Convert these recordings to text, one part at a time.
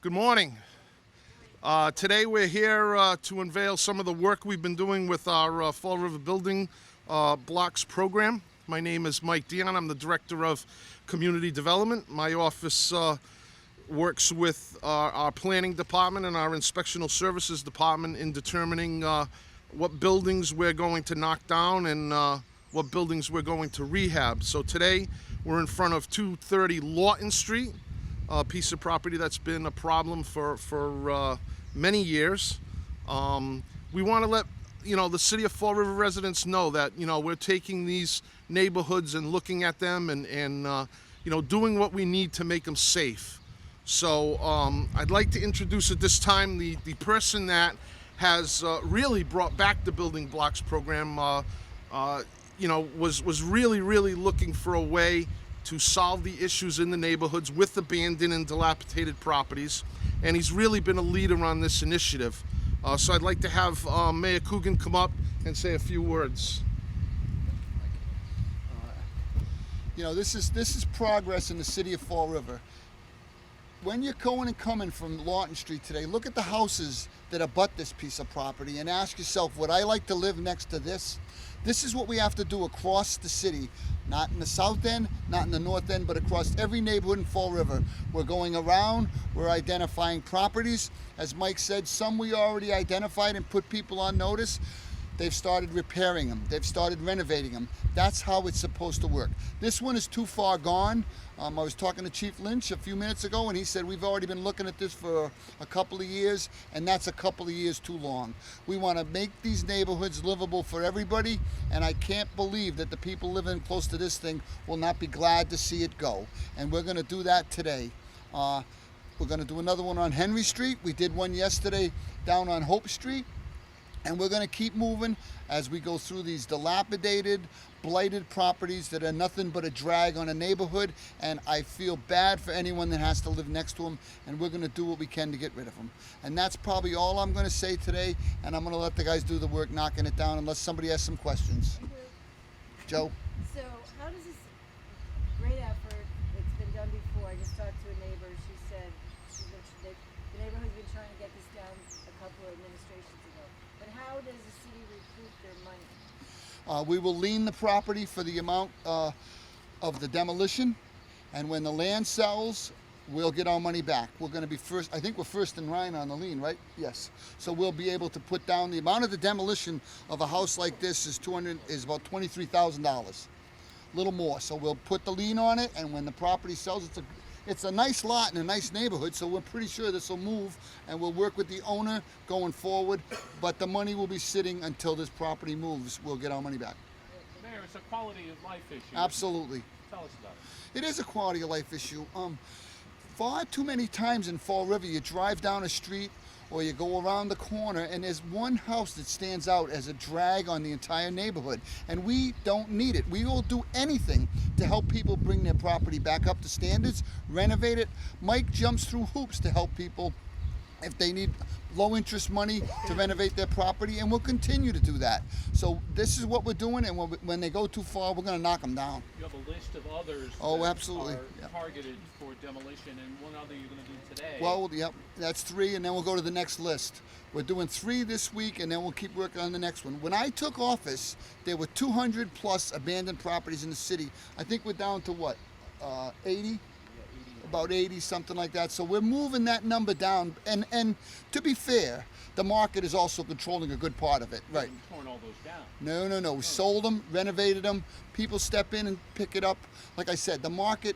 Good morning. Today we're here to unveil some of the work we've been doing with our Fall River Building Blocks program. My name is Mike Dion. I'm the Director of Community Development. My office works with our Planning Department and our Inspectional Services Department in determining what buildings we're going to knock down and what buildings we're going to rehab. So today we're in front of 230 Lawton Street, a piece of property that's been a problem for many years. We want to let the city of Fall River residents know that we're taking these neighborhoods and looking at them and doing what we need to make them safe. So I'd like to introduce at this time the person that has really brought back the Building Blocks program. Was really looking for a way to solve the issues in the neighborhoods with abandoned and dilapidated properties, and he's really been a leader on this initiative. So I'd like to have Mayor Coogan come up and say a few words. This is progress in the city of Fall River. When you're going and coming from Lawton Street today, look at the houses that abut this piece of property and ask yourself, would I like to live next to this? This is what we have to do across the city, not in the south end, not in the north end, but across every neighborhood in Fall River. We're going around, we're identifying properties. As Mike said, some we already identified and put people on notice. They've started repairing them. They've started renovating them. That's how it's supposed to work. This one is too far gone. I was talking to Chief Lynch a few minutes ago, and he said we've already been looking at this for a couple of years, and that's a couple of years too long. We want to make these neighborhoods livable for everybody, and I can't believe that the people living close to this thing will not be glad to see it go. And we're going to do that today. We're going to do another one on Henry Street. We did one yesterday down on Hope Street. And we're going to keep moving as we go through these dilapidated, blighted properties that are nothing but a drag on a neighborhood. And I feel bad for anyone that has to live next to them. And we're going to do what we can to get rid of them. And that's probably all I'm going to say today. And I'm going to let the guys do the work knocking it down unless somebody has some questions. Joe? So how does this great effort, it's been done before. I just talked to a neighbor. She said the neighborhood's been trying to get this down a couple of administrations ago. But how does the city recoup their money? We will lien the property for the amount of the demolition, and when the land sells, we'll get our money back. We're going to be first. I think we're first in line on the lien, right? Yes. So we'll be able to put down the amount of the demolition of a house like this is about $23,000, a little more. So we'll put the lien on it, and when the property sells, it's a nice lot in a nice neighborhood, so we're pretty sure this will move, and we'll work with the owner going forward, but the money will be sitting until this property moves. We'll get our money back. Mayor, it's a quality of life issue. Absolutely. Tell us about it. It is a quality of life issue. Far too many times in Fall River, you drive down a street or you go around the corner and there's one house that stands out as a drag on the entire neighborhood, and we don't need it. We will do anything to help people bring their property back up to standards, renovate it. Mike jumps through hoops to help people if they need low interest money to renovate their property, and we'll continue to do that. So this is what we're doing, and when they go too far, we're going to knock them down. You have a list of others Oh, that absolutely. are Yeah. targeted for demolition, and one other you're going to do today. Well, yep, that's 3, and then we'll go to the next list. We're doing 3 this week, and then we'll keep working on the next one. When I took office, there were 200 plus abandoned properties in the city. I think we're down to what, 80? About 80, something like that. So we're moving that number down, and to be fair, the market is also controlling a good part of it. Right. You've torn all those down. No. We sold them, renovated them. People step in and pick it up. Like I said, the market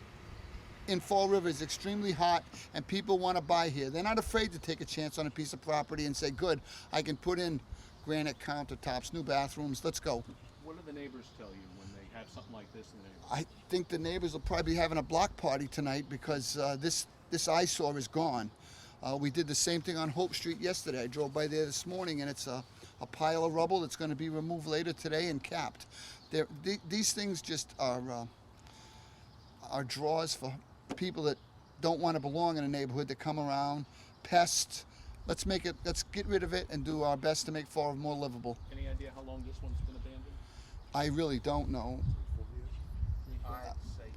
in Fall River is extremely hot, and people want to buy here. They're not afraid to take a chance on a piece of property and say, good, I can put in granite countertops, new bathrooms, let's go. What do the neighbors tell you when they have something like this in the neighborhood? I think the neighbors will probably be having a block party tonight because this eyesore is gone. We did the same thing on Hope Street yesterday. I drove by there this morning, and it's a pile of rubble that's going to be removed later today and capped. These things just are draws for people that don't want to belong in a neighborhood that come around. Pests. Let's get rid of it and do our best to make Fall River more livable. Any idea how long this one's been abandoned? I really don't know. 3, 4 years? I'd say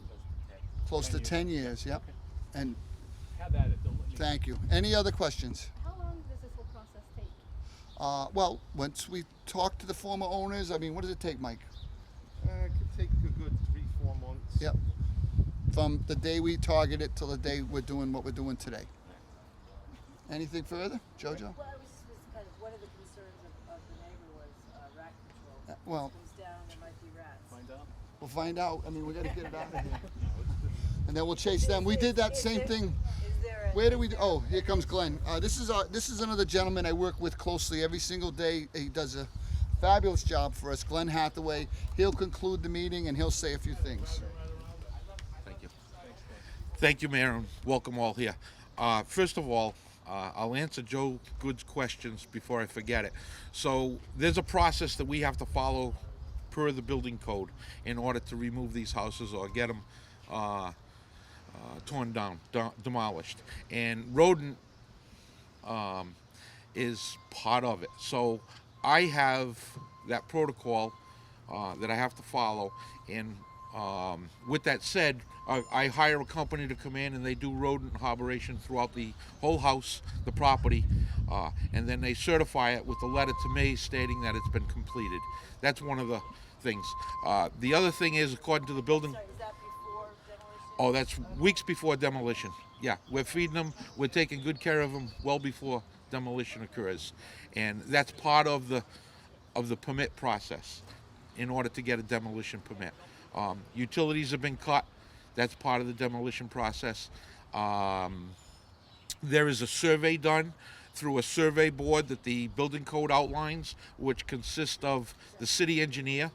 close to 10. Close to 10 years, yep. Okay. And Have at it. Don't let Thank you. Any other questions? How long does this whole process take? Well, once we talk to the former owners, I mean, what does it take, Mike? It could take a good 3-4 months. Yep. From the day we target it till the day we're doing what we're doing today. Anything further, Jojo? Well, it was just kind of one of the concerns of the neighbor was rat control. Well, Comes down, there might be rats. Find out. we'll find out. I mean, we got to get it out of here. And then we'll chase them. We did that same thing. Is there a? Where do we? Oh, here comes Glenn. This is another gentleman I work with closely every single day. He does a fabulous job for us. Glenn Hathaway. He'll conclude the meeting and he'll say a few things. Thank you. Thank you, Mayor, and welcome all here. First of all, I'll answer Joe Good's questions before I forget it. So there's a process that we have to follow per the building code in order to remove these houses or get them torn down, demolished. And rodent is part of it. So I have that protocol that I have to follow. And with that said, I hire a company to come in and they do rodent harboration throughout the whole house, the property, and then they certify it with a letter to me stating that it's been completed. That's one of the things. The other thing is, according to the building... Sorry, is that before demolition? Oh, that's weeks before demolition. Yeah, we're feeding them, we're taking good care of them well before demolition occurs. And that's part of the permit process in order to get a demolition permit. Utilities have been cut. That's part of the demolition process. There is a survey done through a survey board that the building code outlines, which consists of the city engineer,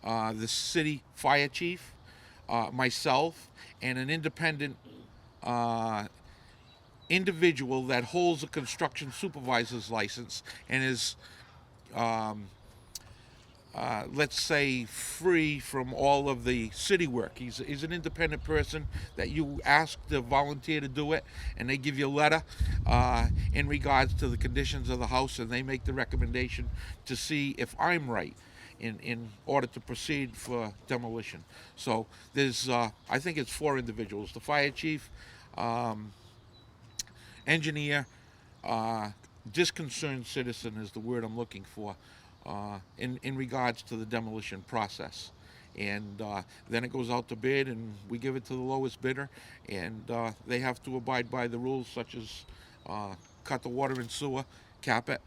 the city fire chief, myself, and an independent individual that holds a construction supervisor's license and is let's say, free from all of the city work. He's an independent person that you ask to volunteer to do it, and they give you a letter in regards to the conditions of the house, and they make the recommendation to see if I'm right in order to proceed for demolition. So there's, I think it's 4 individuals: the fire chief, engineer, disconcerted citizen is the word I'm looking for. In regards to the demolition process. And then it goes out to bid and we give it to the lowest bidder, and they have to abide by the rules such as cut the water and sewer, cap it,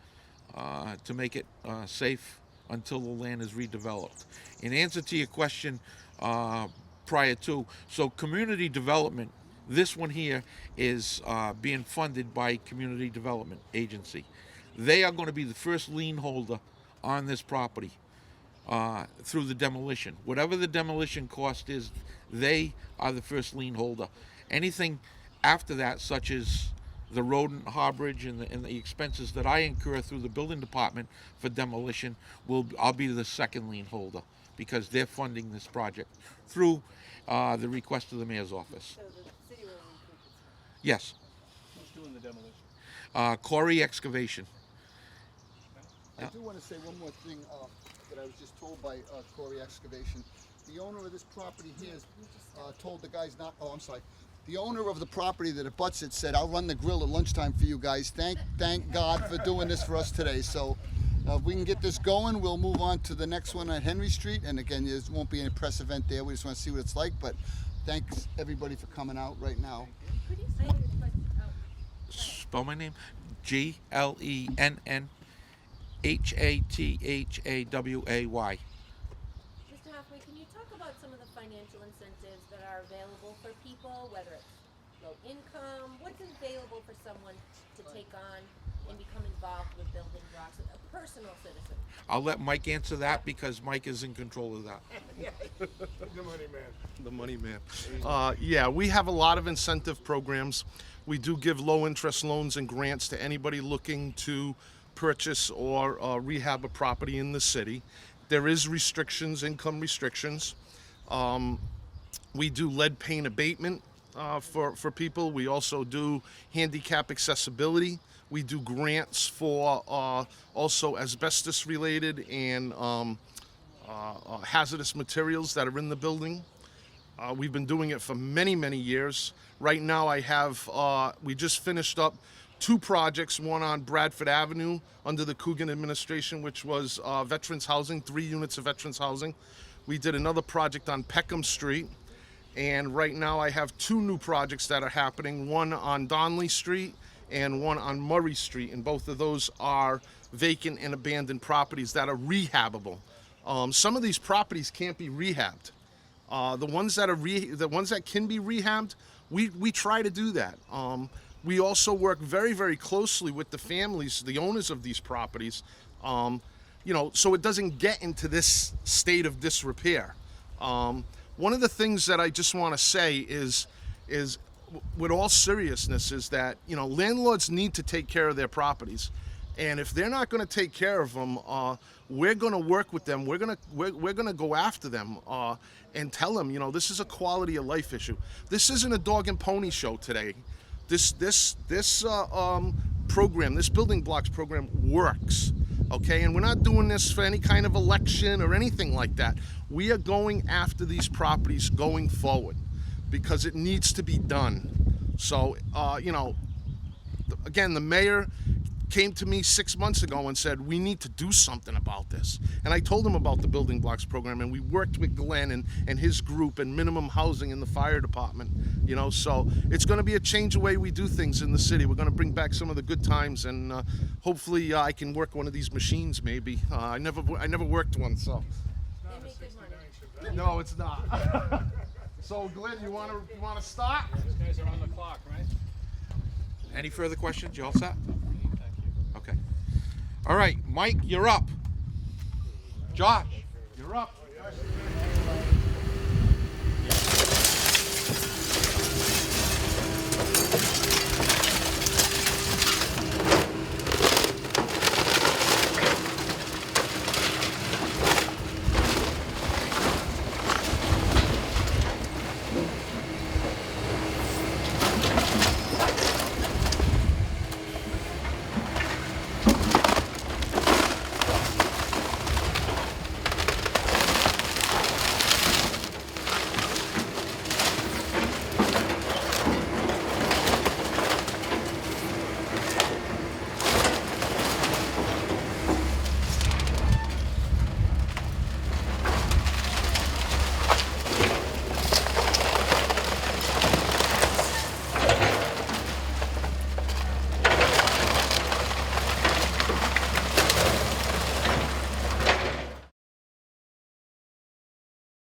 to make it safe until the land is redeveloped. In answer to your question prior to, so community development, this one here is being funded by Community Development Agency. They are going to be the first lien holder on this property through the demolition. Whatever the demolition cost is, they are the first lien holder. Anything after that, such as the rodent harborage and the expenses that I incur through the building department for demolition, I'll be the second lien holder because they're funding this project through the request of the mayor's office. So the city will recoup itself. Yes. Who's doing the demolition? Corey Excavation. I do want to say one more thing that I was just told by Corey Excavation. The owner of this property here has told the guys not. Oh, I'm sorry. The owner of the property that abuts it said, "I'll run the grill at lunchtime for you guys." Thank God for doing this for us today. So if we can get this going, we'll move on to the next one at Henry Street. And again, there won't be any press event there. We just want to see what it's like. But thanks everybody for coming out right now. Could you say your question? Spell my name: GLENN. Hathaway. Mr. Hathaway, can you talk about some of the financial incentives that are available for people, whether it's low income, what's available for someone to take on and become involved with building blocks, a personal citizen? I'll let Mike answer that because Mike is in control of that. The money man. Yeah, we have a lot of incentive programs. We do give low interest loans and grants to anybody looking to purchase or rehab a property in the city. There is restrictions, income restrictions. We do lead paint abatement for people. We also do handicap accessibility. We do grants for also asbestos related and hazardous materials that are in the building. We've been doing it for many, many years. Right now I have, we just finished up 2 projects, one on Bradford Avenue under the Coogan administration, which was veterans housing, 3 units of veterans housing. We did another project on Peckham Street. And right now I have 2 new projects that are happening, one on Donley Street and one on Murray Street. And both of those are vacant and abandoned properties that are rehabable. Some of these properties can't be rehabbed. The ones that can be rehabbed, we try to do that. We also work very, very closely with the families, the owners of these properties, so it doesn't get into this state of disrepair. One of the things that I just want to say is with all seriousness is that, landlords need to take care of their properties. And if they're not going to take care of them, we're going to work with them. We're going to go after them and tell them, this is a quality of life issue. This isn't a dog and pony show today. This program, this building blocks program works. Okay, and we're not doing this for any kind of election or anything like that. We are going after these properties going forward because it needs to be done. So, again, the mayor came to me 6 months ago and said, we need to do something about this. And I told him about the building blocks program, and we worked with Glenn and his group and minimum housing in the fire department, so it's going to be a change the way we do things in the city. We're going to bring back some of the good times, and hopefully I can work one of these machines maybe. I never worked one, so. They make good money. No, it's not. So Glenn, you want to start? These guys are on the clock, right? Any further questions? You all set? Okay. All right, Mike, you're up. Josh.